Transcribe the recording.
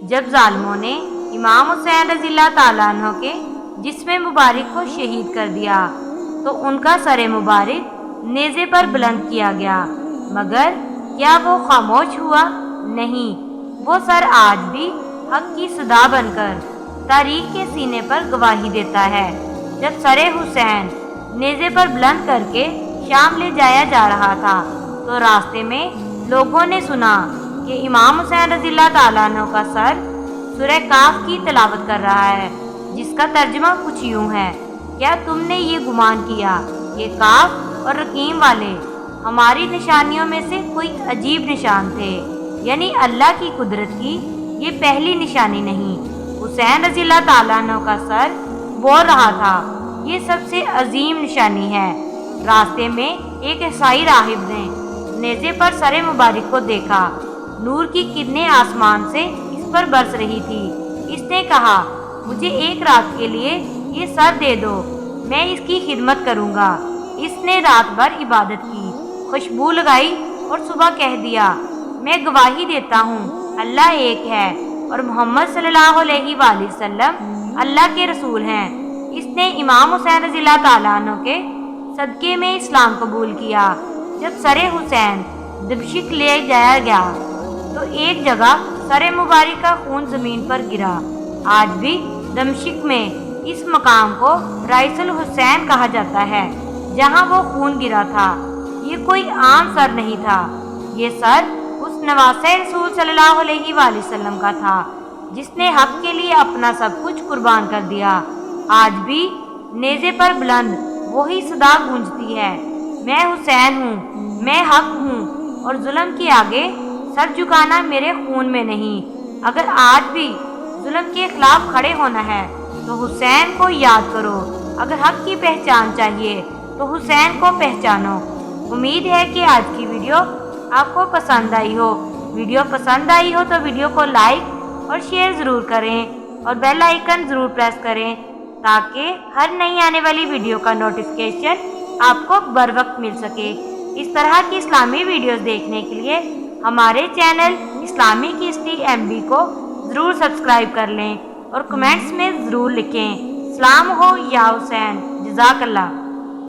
جب ظالموں نے امام حسین رضی اللہ تعالیٰ عنہ کے جسم مبارک کو شہید کر دیا تو ان کا سر مبارک نیزے پر بلند کیا گیا، مگر کیا وہ خاموش ہوا؟ نہیں، وہ سر آج بھی حق کی صدا بن کر تاریخ کے سینے پر گواہی دیتا ہے۔ جب سر حسین نیزے پر بلند کر کے شام لے جایا جا رہا تھا تو راستے میں لوگوں نے سنا کہ امام حسین رضی اللہ تعالیٰ عنہ کا سر سورہ کاف کی تلاوت کر رہا ہے، جس کا ترجمہ کچھ یوں ہے: کیا تم نے یہ گمان کیا کہ کاف اور رقیم والے ہماری نشانیوں میں سے کوئی عجیب نشان تھے؟ یعنی اللہ کی قدرت کی یہ پہلی نشانی نہیں، حسین رضی اللہ تعالیٰ عنہ کا سر بول رہا تھا، یہ سب سے عظیم نشانی ہے۔ راستے میں ایک عیسائی راہب نے نیزے پر سر مبارک کو دیکھا، نور کی کرنیں آسمان سے اس پر برس رہی تھی۔ اس نے کہا، مجھے ایک رات کے لیے یہ سر دے دو، میں اس کی خدمت کروں گا۔ اس نے رات بھر عبادت کی، خوشبو لگائی اور صبح کہہ دیا، میں گواہی دیتا ہوں اللہ ایک ہے اور محمد صلی اللہ علیہ وآلہ وسلم اللہ کے رسول ہیں۔ اس نے امام حسین رضی اللہ تعالیٰ عنہ کے صدقے میں اسلام قبول کیا۔ جب سر حسین دمشق لے جایا گیا تو ایک جگہ سر مبارک کا خون زمین پر گرا۔ آج بھی دمشق میں اس مقام کو رائس الحسین کہا جاتا ہے جہاں وہ خون گرا تھا۔ یہ کوئی عام سر نہیں تھا، یہ سر اس نواسہ رسول صلی اللہ علیہ وآلہ وسلم کا تھا جس نے حق کے لیے اپنا سب کچھ قربان کر دیا۔ آج بھی نیزے پر بلند وہی صدا گونجتی ہے، میں حسین ہوں، میں حق ہوں، اور ظلم کے آگے سر جھکانا میرے خون میں نہیں۔ اگر آج بھی ظلم کے خلاف کھڑے ہونا ہے تو حسین کو یاد کرو، اگر حق کی پہچان چاہیے تو حسین کو پہچانو۔ امید ہے کہ آج کی ویڈیو آپ کو پسند آئی ہو۔ ویڈیو پسند آئی ہو تو ویڈیو کو لائک اور شیئر ضرور کریں اور بیل آئیکن ضرور پریس کریں تاکہ ہر نئی آنے والی ویڈیو کا نوٹیفیکیشن آپ کو بر وقت مل سکے۔ اس طرح کی اسلامی ویڈیوز دیکھنے کے لیے ہمارے چینل اسلامی کی ہسٹری MB کو ضرور سبسکرائب کر لیں اور کمنٹس میں ضرور لکھیں، سلام ہو یا حسین، جزاک اللہ۔